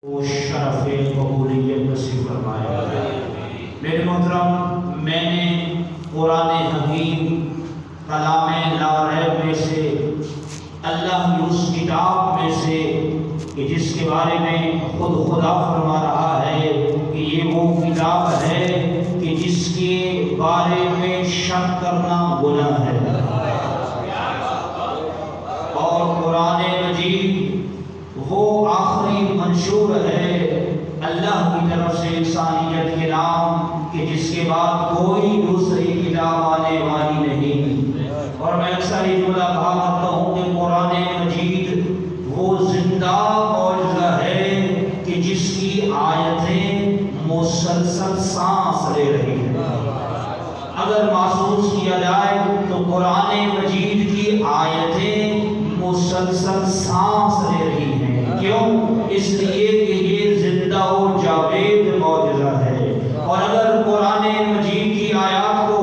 وہ شرف قبولیت نصیب فرمائے۔ میرے محترم، میں نے قرآن حکیم کلام لا ریب میں سے، اللہ کی اس کتاب میں سے کہ جس کے بارے میں خود خدا فرما رہا ہے کہ یہ وہ کتاب ہے کہ جس کے بارے میں شک کرنا گناہ ہے، اور قرآن مجید وہ آخری منشور ہے اللہ کی طرف سے انسانیت کے نام کہ جس کے بعد کوئی دوسری کتاب آنے والی نہیں۔ اور میں اکثر یہ جملہ کہا کرتا ہوں کہ قرآن مجید وہ زندہ معجزہ ہے کہ جس کی آیتیں مسلسل سانس لے رہی ہیں۔ اگر محسوس کیا جائے تو قرآن مجید کی آیتیں مسلسل سانس لے رہی ہیں۔ کیوں؟ اس لیے کہ یہ زندہ و جاوید معجزہ ہے۔ اور اگر قرآن مجید کی آیات کو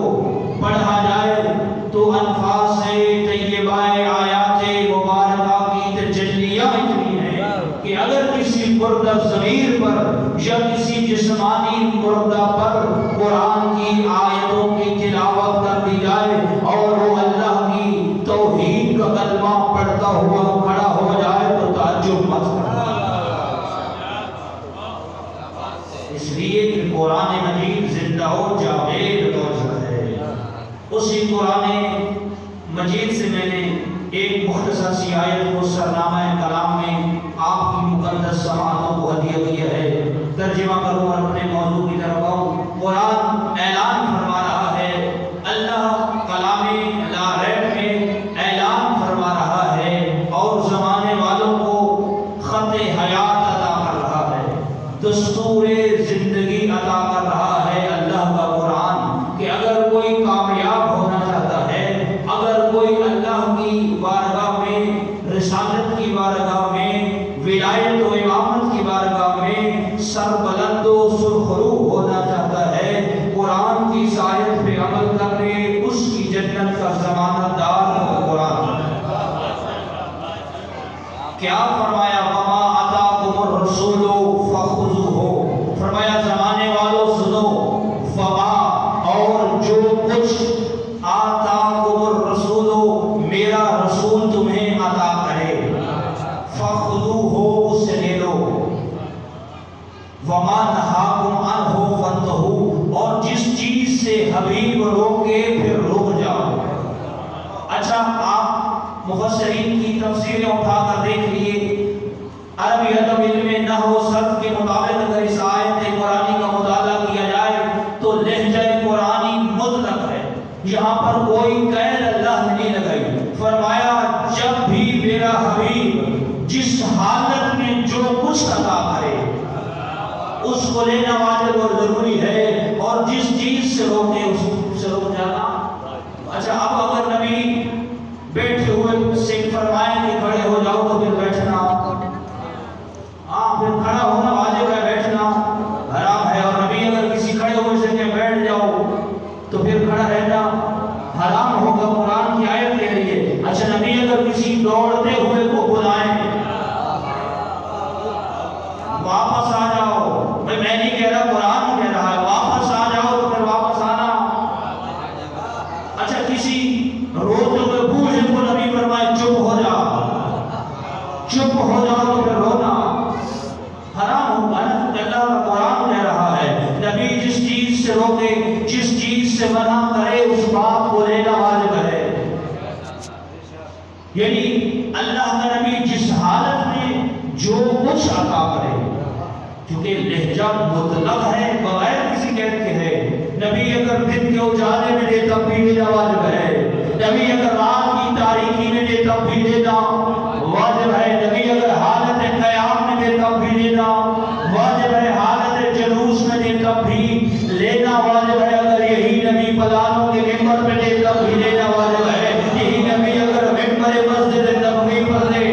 پڑھا جائے تو انفاس طیبہ آیات مبارکہ کی تجلیاں اتنی ہیں کہ اگر کسی مردہ ضمیر پر یا کسی جسمانی مردہ پر قرآن کی آیتوں کی تلاوت کر دی جائے اور وہ اللہ کی توحید کا کلمہ پڑھتا ہوا کھڑا ہو جائے تو تعجب مت کرنا۔ اس لیے کہ قرآن مجید زندہ و جاوید معجزہ ہے۔ اسی قرآن مجید سے میں نے ایک مختصر سی آیت کو سرنامہ کلام میں آپ کی مقدس سماعتوں کو ہدیہ کیا ہے۔ ترجمہ کروں اور اپنے موضوع کی طرف آؤں۔ قرآن اعلان فرما رہا ہے، اللہ کلام لا ریب میں اعلان فرما رہا ہے اور زمانے والوں کو خط حیات عطا کر رہا ہے، دستور زندگی عطا کر رہا ہے اللہ کا قرآن کہ اگر کوئی کامیاب ہونا چاہتا ہے، اگر کوئی اللہ کی بارگاہ میں، رسالت کی بارگاہ میں، ولایت و امامت کی بارگاہ میں سربلند و سرخرو ہونا چاہتا ہے، قرآن کی اس آیت پہ عمل کرنے اس کی جنت کا ضمانت دار قرآن۔ کیا فرمایا؟ وما آتاکم الرسول فخذوہ، فرمایا زمانے والوں سنو، وما اور جو کچھ آتاکم الرسول میرا رسول تمہیں عطا کرے، فخذوہ اسے لے لو، وما نہاکم عنہ فانتہوا اور جس چیز سے حبیب روکے پھر رک جاؤ۔ اچھا، آپ مفسرین کی تفسیریں اٹھا کر دیکھ لیے، عربی ادب علم نحو و صرف کے مطابق اگر اس آیت قرآنی کا مطالعہ کیا جائے تو لہجہ قرآنی مطلق ہے، یہاں پر کوئی قید اللہ نے نہیں لگائی۔ فرمایا جب بھی میرا حبیب جس حالت میں جو کچھ عطا کرے اس کو لینا واجب اور ضروری ہے، اور جس چیز سے روکے اس سے رک جانا۔ اچھا، اب اگر نبی بیٹھے ہوئے سے فرمائیں کہ کھڑے ہو جاؤ تو پھر بیٹھنا، پھر کھڑا ہونا واجب ہے، بیٹھنا حرام ہے، اور نبی اگر کسی کھڑے ہوئے سے کہ بیٹھ جاؤ تو پھر کھڑا رہنا حرام ہوگا، قرآن کی آیت کہہ رہی ہے۔ اچھا، نبی اگر کسی دوڑتے ہوئے کو بلائیں واپس آ جاؤ، میں نہیں کہہ رہا، قرآن کہہ رہا ہے واپس آ جاؤ تو پھر واپس آنا۔ اچھا، کسی روتے ہوئے بوڑھے کو نبی فرمائے چپ ہو جا، چپ ہو جاؤ تو پھر رونا حرام ہوگا نا، کیونکہ اللہ کا قرآن کہہ رہا ہے نبی جس چیز سے روکے، جس چیز سے منع کرے اس بات کو لینا واجب ہے۔ یعنی اللہ کا نبی جس حالت میں جو کچھ عطا کرے، کیونکہ لہجہ مطلق ہے بغیر کسی قید کے ہے۔ نبی اگر دن کے اجالے میں دے تب بھی دینا واجب ہے، نبی اگر رات کی تاریکی میں دے تب بھی دینا واجب ہے، نبی اگر حالت قیام میں دے تب بھی دینا واجب ہے، حالت جلوس میں دے تب بھی لینا واجب ہے، اگر یہی نبی پلانوں کے ممبر پہ دے تب بھی لینا واجب ہے، یہی نبی اگر ممبر مسجد نبوی پر دے۔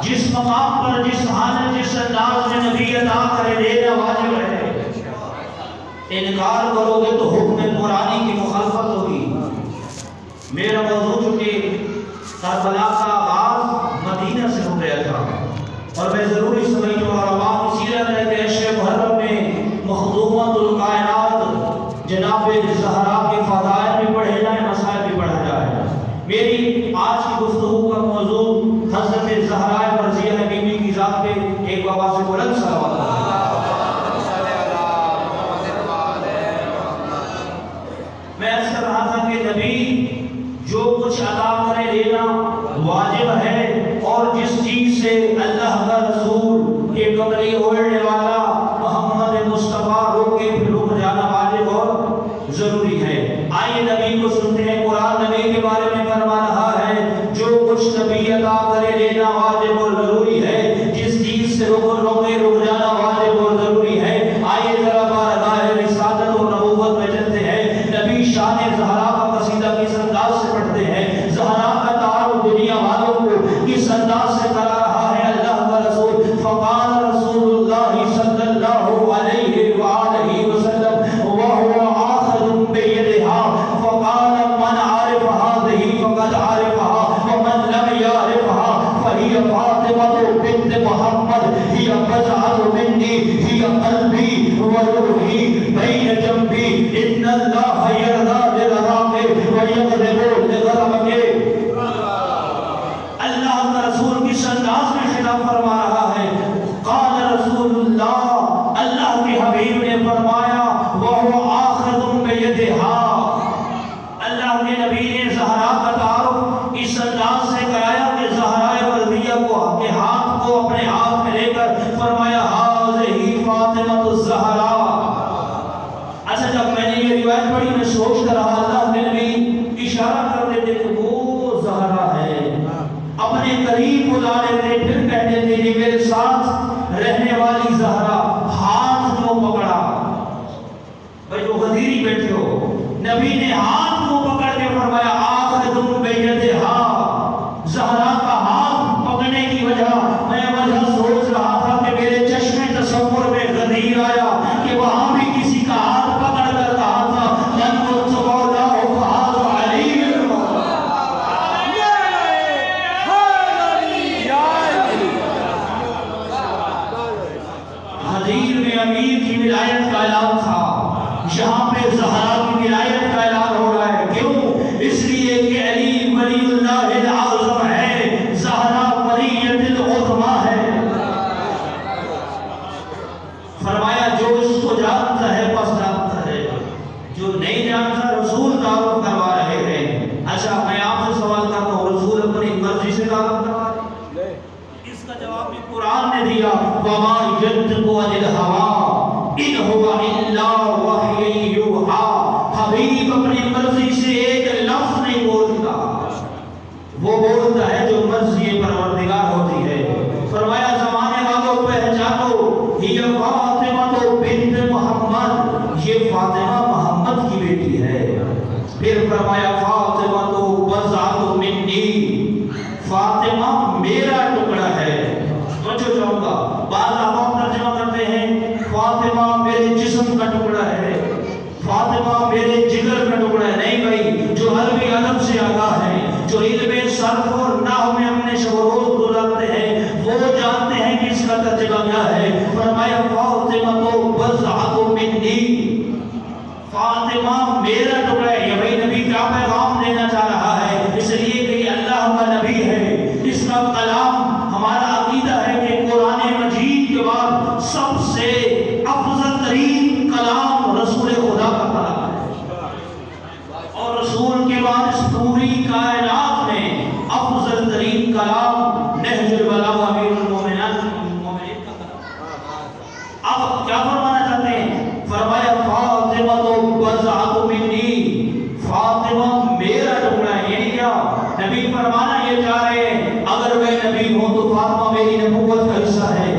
جس مقام پر، جس حالت، جس انداز میں نبی عطا کرے دینا واجب ہے۔ انکار کرو گے تو حکم قرآنی کی مخالفت ہوگی۔ میرا موضوع چونکہ کربلا کا آغاز مدینہ سے ہو گیا تھا اور میں ضروری سمجھوں اور عوام سیرت ہے کہ عشر محرم میں مخدومۃ الکائنات جناب زہرا کے فضائل بھی پڑھے جائیں، مسائل بھی پڑھا جائے۔ میری آج کی گفتگو کا موضوع حضرت زہرا مرضیہ بی بی کی ذات پہ ایک بابا سے بلند صلوات ہے۔ میں عرض کر رہا تھا کہ نبی جو کچھ عطا کرے لینا واجب ہے، اور جس چیز سے اللہ کا رسول کے کمری اوڑھنے والا محمد مصطفیٰ روکے پھر رک جانا واجب اور ضروری ہے۔ آئیے نبی کو سنتے ہیں، قرآن نبی کے بارے میں فرما رہا ہے جو کچھ نبی عطا کرے لینا واجب اور ضروری ہے، جس چیز سے رک جانا واجب اور ضروری ہے۔ آئیے ذرا بارگاہ رسالت اور نبوت میں چلتے ہیں، نبی شان زہرا کا قصیدہ کس انداز سے پڑھتے ہیں، زہرا کا تعارف دنیا والوں کو کس انداز سے کرا رہا ہے اللہ کا رسول۔ فقال رسول اللہ صلی اللہ علیہ وآلہ وسلم وهو آخذ بيدها فقال من عرف هذه فقد عرفها ومن لم يعرفها فهي فاطمة بنت محمد هي بضعة مني هي قلبي وروحي بين جنبي إن الله يرضى لرضاك ويغضب لغضبك۔ اللہ کا رسول کس انداز میں خطاب فرما رہا ہے؟ قال رسول اللہ، اللہ کے حبیب نے فرمایا وَهُوَ آخذٌ بِيَدِهَا، اللہ کے نبی نے زہرا کا تعارف اس انداز سے کرایا کہ زہرا مرضیہ کو کے ہاتھ کو اپنے ہاتھ میں لے کر فرمایا هَذِهِ فاطمۃ الزہرا۔ اچھا جب میں نے یہ روایت پڑھی میں سوچ رہا اللہ کے نبی اشارہ کر دیتے کہ وہ زہرا ہے، اپنے قریب بلا لیتے، پھر کہتے تھے یہ میرے ساتھ رہنے والی زہرا، ہاتھ کو پکڑا۔ بھائی جو غدیری بیٹھے ہو، نبی نے ہاتھ کو پکڑ کے فرمایا آخذ بیدہا، زہرا کا ہاتھ پکڑنے کی وجہ میں سوچ رہا تھا کہ میرے چشمے تصور میں غدیر آیا کہ وہاں بھی کسی کا ہاتھ پکڑ کر کہا تھا من کنت مولاہ فہذا علی بن غدیر میں امیر کی ولایت کا اعلان تھا، یہاں پہ زہرا کی ولایت کا اعلان ہو رہا ہے۔ کیوں؟ اس لیے کہ علی ولی اللہ الاعظم ہے، زہرا ولیۃ العظمیٰ ہے۔ فرمایا جو اس کو جانتا ہے بس جانتا ہے، جو نہیں جانتا رسول تعارف کروا رہے ہیں۔ اچھا میں آپ سے سوال کرتا ہوں، رسول اپنی مرضی سے تعارف کروا رہے ہیں؟ اس کا جواب بھی قرآن نے دیا وَمَا يَنطِقُ عَنِ الْهَوَىٰ إِنْ هُوَ إِلَّا وَحْيٌ يُوحَىٰ۔ حبیب اپنی مرضی سے ایک لفظ نہیں بولتا، وہ بولتا ہے جو مرضی پروردگار ہوتی ہے۔ فرمایا زمانے والوں پہچانو یہ فاطمہ بنت محمد، یہ فاطمہ محمد کی بیٹی ہے۔ پھر فرمایا فاطمہ بضعۃ منی، فاطمہ میرا ٹکڑا ہے۔ توجہ چاہوں گا، بعض عوام ترجمہ کرتے ہیں فاطمہ میرے جسم کا ٹکڑا ہے، فاطمہ میرے جگر کا ٹکڑا ہے۔ نہیں بھائی، جو عربی ادب سے آگاہ ہے، جو علم صرف اور نحو میں اپنے شب و روز گزارتے ہیں، وہ جانتے ہیں کہ اس کا ترجمہ کیا ہے۔ فرمایا فاطمہ بضعۃ منی، فاطمہ میرا ٹکڑا ہے۔ یہ بھائی نبی کیا پیغام دینا چاہ رہا ہے؟ اس لیے کہ یہ اللہ کا نبی ہے، اس کا کلام ہمارا عقیدہ ہے کہ قرآن مجید کے بعد سب سے افضل ترین کلام رسول خدا کا کلام ہے، اور رسول کے بعد اس پوری کائنات میں افضل ترین کلام نہج البلاغہ امیر المومنین کا کلام۔ اب کیا فرمانا چاہتے ہیں؟ فرمایا فاطمہ بضعۃ منی، فاطمہ میرا ٹکڑا ہے۔ یعنی کیا نبی فرمانا یہ چاہ رہے ہیں اگر میں نبی ہوں تو فاطمہ میری نبوت کا حصہ ہے،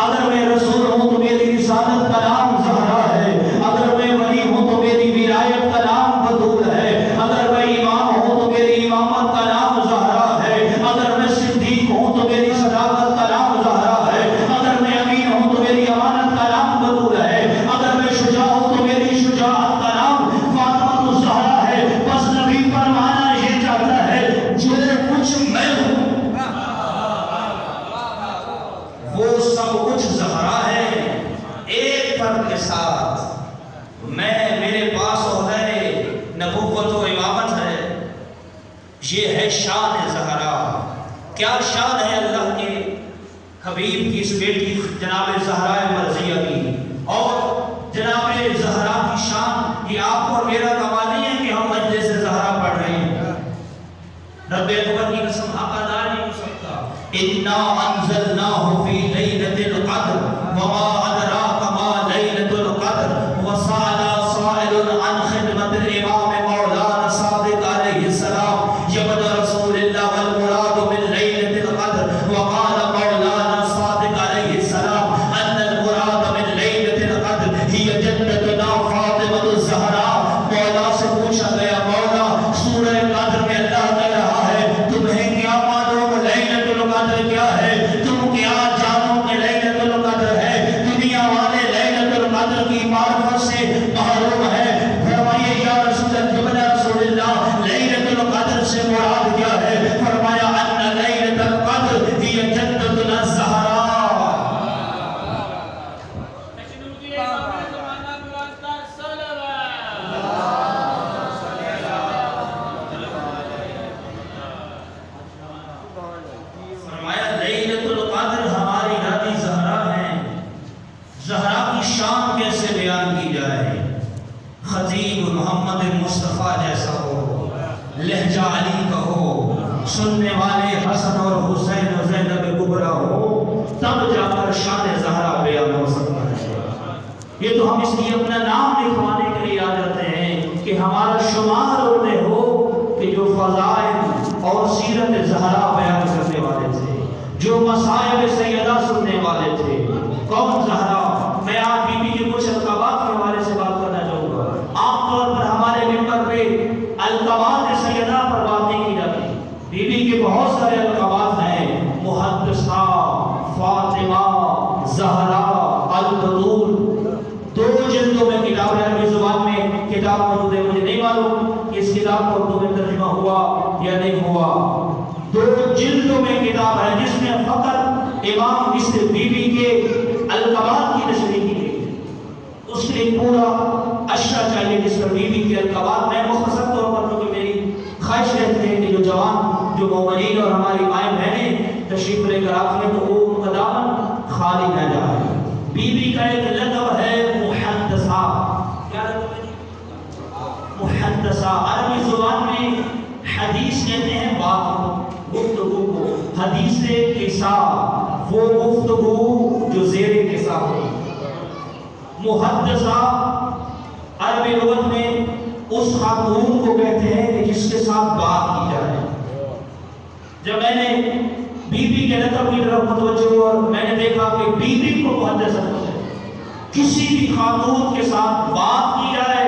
اگر میں رسول ہوں تو میری رسالت کا نام زہرا ہے، اگر میں ولی ہوں تو میری ولایت کا نام بطول ہے، اگر میں امام ہوں تو میری امام یہ ہے شان زہرا. کیا شان ہے اللہ کے حبیب کی اس بیٹی جناب زہرا مرضیہ کی. اور جناب زہرا کی شان یہ آپ کو اور میرا کمال نہیں ہے کہ ہم مجلس سے زہرا پڑھ رہے ہیں. رب اکبر کی قسم حق ادا نہیں ہو سکتا. انا انزلناہ فی لیلۃ القدر وما ادراک ما لیلۃ القدر وسأل سائل عن خدمت الامام مولانا صادق علیہ السلام یبن رسول اللہ والمراد من لیلۃ القدر وقال مولانا صادق علیہ السلام ان المراد من لیلۃ القدر ہی جدتنا فاطمہ الزہرا. مولا سے پوچھا گیا مولا سورہ قدر میں اللہ کہہ رہا ہے تمہیں کیا معلوم لیلۃ القدر کیا ہے؟ تم کیا جانو کہ لیلۃ القدر ہے؟ دنیا والے لیلۃ القدر کی معرفت سے محروم ہے. فرمائیے یا رسول اللہ لیلۃ القدر سے مراد کیا ہے؟ فرمایا ان لیلۃ القدر ہی جدتنا الزہرا. فرمایا لیلۃ القدر ہماری دادی زہرا ہے. زہرا کی شان کیسے بیان کی جائے؟ خطیب محمد مصطفیٰ جیسا ہو، لہجہ علی کا ہو، سننے والے حسن اور حسین و زینب کبریٰ ہو، تب جا کر شان زہرا بیان ہو سکتا ہے. یہ تو ہم اس لیے اپنا نام لکھوانے کے لیے آ جاتے ہیں کہ ہمارا شمار ان میں ہو کہ جو فضائل اور سیرت زہرا بیان کرنے والے تھے، جو مصائب سیدہ سننے والے تھے. کون زہرا؟ میں آج بی بی کے کچھ القابات کے حوالے سے بات کرنا چاہوں گا. عام طور پر ہمارے ممبر پہ القابات سیدہ پر بات نہیں کی جاتی. بی بی کے بہت سارے القابات ہیں: محدثہ، فاطمہ، زہرا، البتول. 2 جلدوں میں کتاب ہے، عربی زبان میں کتاب موجود ہے. مجھے نہیں معلوم کہ اس کتاب کو اردو میں ترجمہ ہوا یا نہیں ہوا. 2 جلدوں میں کتاب ہے جس میں فقط امام اس بی بی کے القابات کی تشریح کی گئی ہے. اس کے لیے پورا اشرا چاہیے جس پر بی بی کے القابات. میں مختصر طور پر کیونکہ میری خواہش رہتی ہے کہ جو جوان جو مومنین اور ہماری مائیں بہنیں تشریف لے کر آتی ہیں تو وہ ان کا دامن خالی نہ جائے. بی بی کا ایک لقب ہے محدثہ. کیا لقب ہے؟ محدثہ. عربی زبان میں حدیث کہتے ہیں بات، گفتگو کو. حدیث قصہ وہ گفتگو جو زیر قصہ ہو. محدثہ عربی لغت میں اس خاتون کو کہتے ہیں کہ جس کے ساتھ بات کی جائے. جب میں نے بی بی کے لقب کی طرف متوجہ اور میں نے دیکھا کہ بی بی کو محدثہ کہتے ہیں، کسی بھی خاتون کے ساتھ بات کی جائے،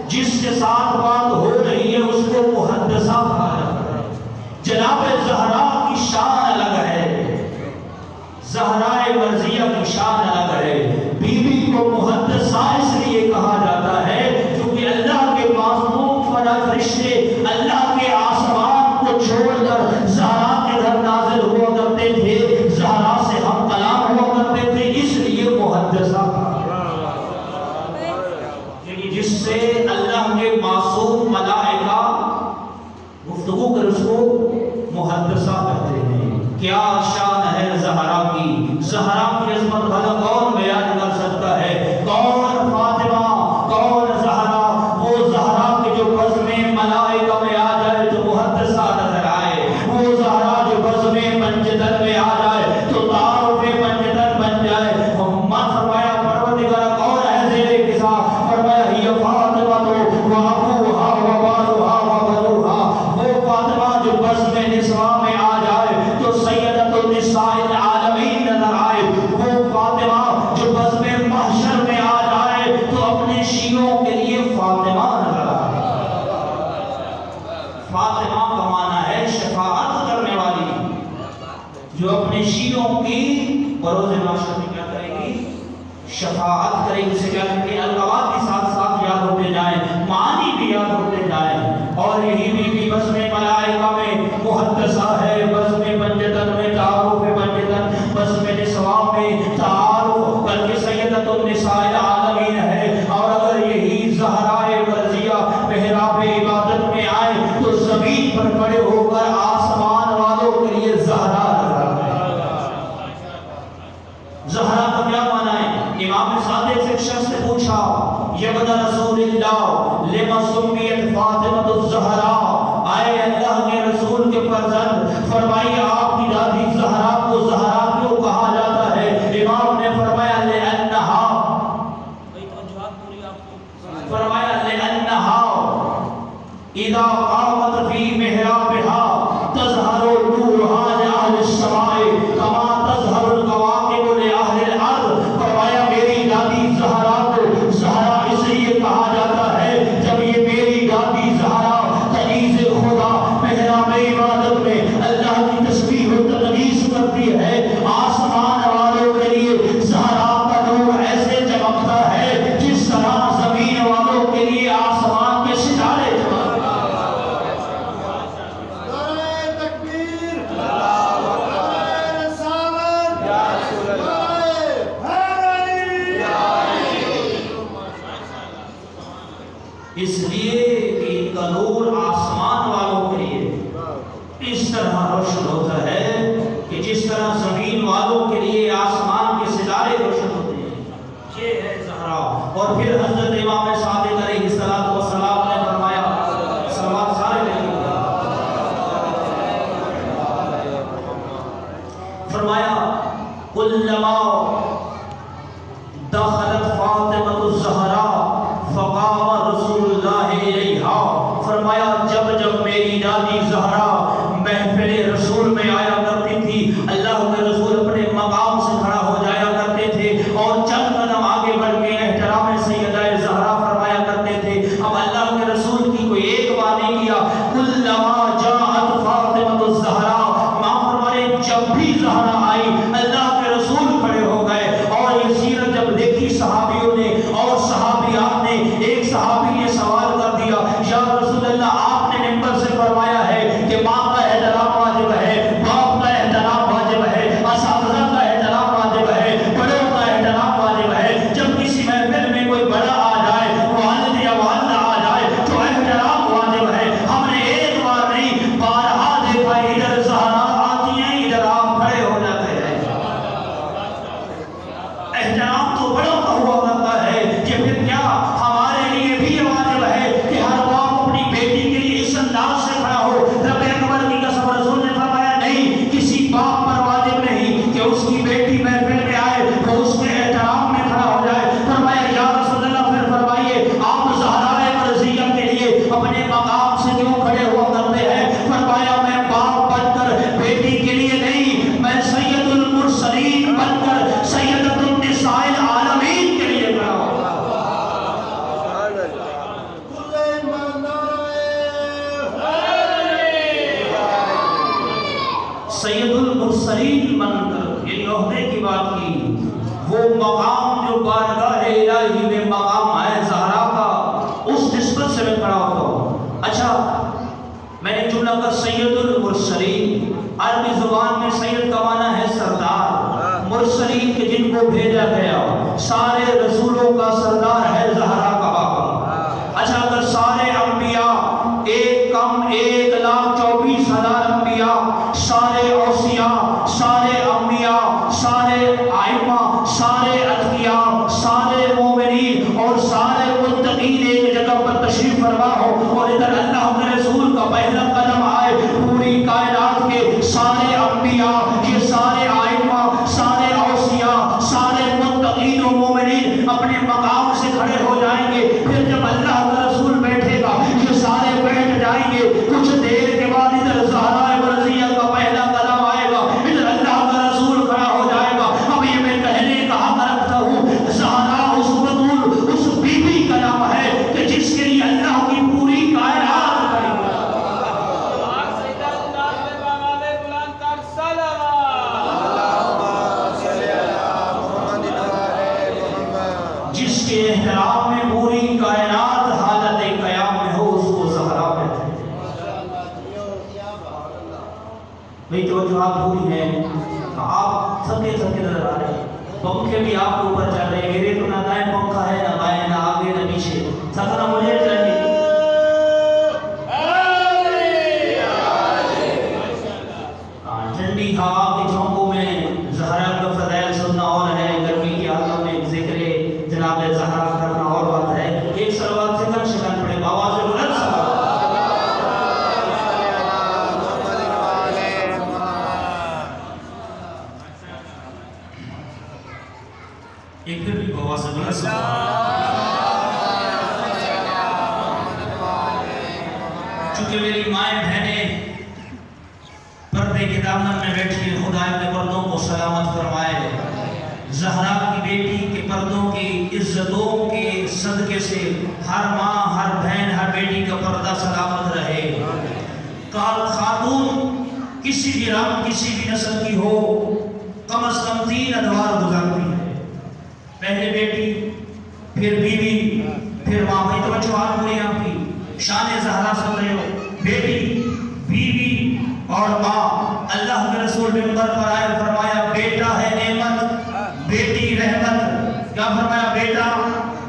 جس کے ساتھ بات ہو رہی ہے اس کو محدثہ کہا جاتا ہے. جناب زہرا کی شان الگ ہے، زہرا مرضیہ کی شان الگ ہے. بی بی کو محدثہ اس لیے کہا جاتا ہے کیونکہ اللہ کے معصوم فرشتے اللہ کے آسمان کو چھوڑ کر زہرا کے گھر نازل ہوا کرتے تھے، زہرا سے ہم کلام ہوا کرتے تھے، اس لیے محدثہ جس سے اللہ کے معصوم ملائکہ گفتگو کر اس کو محدثہ کہتے ہیں. کیا شان ہے زہرا کی. زہرا کی عظمت بھلا کون بیان کر سکتا ہے؟ کون فاطمہ، کون زہرا؟ وہ زہرا کے جو بزم ملائکہ میں آ جائے تو محدثہ نظر آئے. وہ زہرا جو بزم پنجتن میں آ جائے تو تعارف پنجتن بن جائے. محمد فرمایا پروردگار کون ہے زیر قصہ؟ فرمایا ہی فاطمہ تو وابوہا وبالوہا وبنوہا. وہ فاطمہ جو بزم نسواں میں آ جائے تو سیدۃ النساء العالمین نظر آئے. وہ فاطمہ جو بزم محشر میں آ جائے تو اپنے شیعوں کے لیے فاطمہ نظر آئے. فاطمہ کا معنی ہے شفاعت کرنے والی، جو اپنے شیعوں کی بروز معاشر میں کیا کرے گی؟ شفاعت کرے گی. اسے کیا کریں گے؟ القابات بھی ساتھ ساتھ یاد ہوتے جائیں، معانی بھی یاد ہوتے جائیں. اور یہی بھی بزم ملائکہ میں محدثہ ہے، بزم پنجتن میں تعارف پنجتن، بزم نسواں میں تعارف بلکہ سیدۃ النساء العالمین ہے. اور اگر یہی زہرا مرضیہ محراب عبادت میں آئے تو زمین پر کھڑے ہو اللہ کے رسول کے فرزند، فرمائیے آپ کی دادی زہرا کو زہرا کیوں کہا جاتا ہے؟ امام نے فرمایا لأنہا، فرمایا لأنہا اذا قامت فی محرابها تظہر نورها لأہل السماء کما تظہر الکواکب لأہل الارض۔ فرمایا میری دادی زہرا کو زہرا اس لیے کہا جاتا ہے جب یہ میری دادی زہرا کنیز خدا محراب عبادت میں اللہ کی تسبیح و تقدیس کرتی ہے، آسمان والوں کے لیے زہرا کا نور ایسے چمکتا ہے جس طرح زمین والوں کے لیے آسمان کے ستارے اس لیے کہ ان کا نور آسمان والوں کے لیے اس طرح روشن ہوتا ہے کہ جس طرح زمین والوں کے لیے آسمان کے ستارے روشن ہوتے ہیں۔ یہ ہے زہرا۔ اور پھر حضرت امام صادق علیہ الصلوۃ والسلام نے فرمایا، صلوات سارے لکھیں، فرمایا کلما دخلت فاطمہ الزہرا فقام رسول اللہ علیہا۔ فرمایا جب جب میری دادی زہرا محفل رسول میں آیا کرتی تھی، اللہ کے رسول اپنے مقام سے کھڑا ہو جایا کرتے تھے اور چند قدم آگے بڑھ کے احترام سیدہ زہرا فرمایا کرتے تھے۔ اب اللہ کے رسول کی کوئی ایک بات نہیں کیا، کلما جاءت فاطمہ الزہرا، ماں فرمائے جب بھی زہرا آئی اللہ کے رسول کھڑے ہو گئے۔ اور یہ سیرت جب دیکھی صحابیوں نے اور صحابیات نے، ایک صحابی نے سوال کر دیا، یا رسول اللہ آپ نے ممبر سے فرمایا ہے کہ ماں کا احترام واجب ہے، باپ کا احترام واجب ہے، اساتذہ کا احترام واجب ہے، بڑوں کا احترام واجب ہے۔ جب کسی محفل میں کوئی بڑا آ جائے، والد یا والدہ آ جائے تو احترام واجب ہے۔ ہم نے ایک بار نہیں بارہا دیکھا، ادھر زہرا آتی ہیں ادھر آپ کھڑے ہو جاتے ہیں۔ احترام تو بڑوں کا ہوا کرتا ہے کہ پھر کیا ہمارے لیے بھی یہ واجب ہے کہ ہر باپ اپنی بیٹی کے لیے اس انداز سے کھڑا ہو۔ رب اکبر کی قسم، رسول نے فرمایا نہیں، کسی باپ پر واجب نہیں کہ اس کی بیٹی محفل میں آئے وہ اس کے احترام میں کھڑا ہو جائے۔ فرمایا یا رسول اللہ پھر فرمائیے آپ زہرائے مرضیہ کے لیے اپنے مقام سے کیوں کھڑے ہوا کرتے ہیں؟ فرمایا میں باپ بن کر بیٹی کے لیے نہیں، میں سید المرسلین بن کر سیدۃ النساء العالمین کے لیے کھڑا ہوں۔ سید المرسلین بن کر، یعنی عہدے کی بات کی، وہ مقام جو بارگاہ الہی میں مقام ہے زہرا کا، اس نسبت سے میں کھڑا ہوتا ہوں۔ اچھا میں نے جملہ کا سید المرسلین، عربی زبان میں سید کا معنی ہے سردار، مرسلین کے جن کو بھیجا گیا، سارے رسولوں کا سردار ہے زہرا کا باپ۔ اچھا اگر سارے انبیاء ایک کم 1,24,000 انبیاء، سارے اوصیاء، سارے انبیاء، سارے ائمہ، سارے اتقیاء، سارے مومنین اور سارے متقین ایک جگہ پر تشریف فرما ہو اور ادھر اللہ کے رسول کا پہلا قدم آئے، پوری کائنات کے سارے انبیاء، یہ سارے ائمہ، سارے اوصیاء، سارے متقین و مومنین اپنے مقام سے کھڑے ہو جائیں گے۔ پھر جب اللہ کا رسول بیٹھے گا یہ سارے بیٹھ جائیں گے، کچھ دیر کے بعد ادھر زہرائے مرضیہ کا پہلا قدم آئے گا، ادھر اللہ کا رسول کھڑا ہو جائے گا۔ اب یہ میں کہنے کہا کرتا ہوں، زہرا اس بطول اس بی بی کا نام ہے کہ جس کے لیے اللہ کی پوری کائنات کھڑی ہے۔ جس کے احترام میں پوری کائنات حالت قیام میں ہو، اس کو زہرا کہتے ہیں۔ بھئی توجہات پوری ہیں، آپ تھکے تھکے نظر آ رہے ہیں، پنکھے بھی آپ کے اوپر چل رہے ہیں، میرے تو نہ دائیں پنکھا ہے، نہ بائیں، نہ آگے نہ پیچھے، تھکنا مجھے چاہیے۔ ٹھنڈی ہوا کے جھونکوں میں زہرا کا فضائل سننا اور ہے، گرمی کی حالتوں میں ذکر جناب زہرا کرنا اور بات ہے۔ ایک صلوات سے کم شکن پڑے، آواز بلند صلوات۔ ایک پھر بھی بوا سے بلا چونکہ میری مائیں بہنیں پردے کے دامن میں بیٹھی خدا اپنے پردوں کو سلامت فرمائے. زہرا کی بیٹی کے پردوں کی عزتوں کے صدقے سے ہر ماں، ہر بہن، ہر بیٹی کا پردہ سلامت رہے. خاتون کسی بھی رنگ، کسی بھی نسل کی ہو، کم از کم 3 ادوار گزارتی ہے. پہلے بیٹی، پھر بیوی، پھر ماں. بھائی توجہ آپ ہوئی آپ کی شان زہرا سن رہے ہو. بیٹی، بیوی اور ماں. اللہ کے رسول منبر پر آئے فرمایا بیٹا ہے نعمت، بیٹی رحمت. کیا فرمایا؟ بیٹا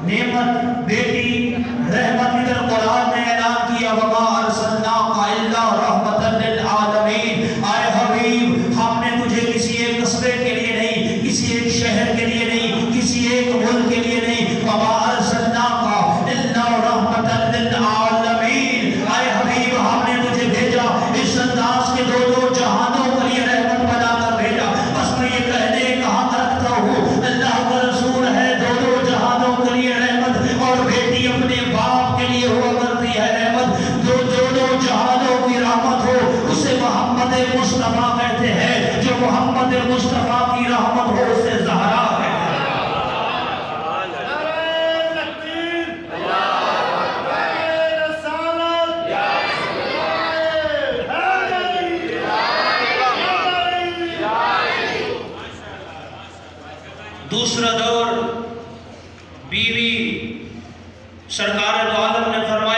نعمت، بیٹی رحمت. ادھر قرآن نے اعلان کیا وما ارسلناک الا رحمتا للعالمین. اے حبیب، ہم نے تجھے کسی ایک قصبے کے لیے نہیں، کسی ایک شہر کے لیے نہیں، کسی ایک ملک کے لیے نہیں. وما ارسلناک الا رحمتا للعالمین. اے حبیب، ہم نے تجھے بھیجا اس انداز کے دو جہانوں کے لیے رحمت بنا کر بھیجا. بس میں یہ کہنے کہاں رکھتا ہوں، اللہ کا رسول ہے دو جہانوں کے لیے رحمت، اور بیٹی اپنے باپ کے لیے ہوا کرتی ہے رحمت. جو جہانوں کی رحمت ہو اسے محمد مصطفیٰ کہتے ہیں. جو محمد مصطفیٰ کی رحمت ہو اسے زہرا کہتے ہیں. دوسرا دور بیوی. سرکار دو عالم نے فرمایا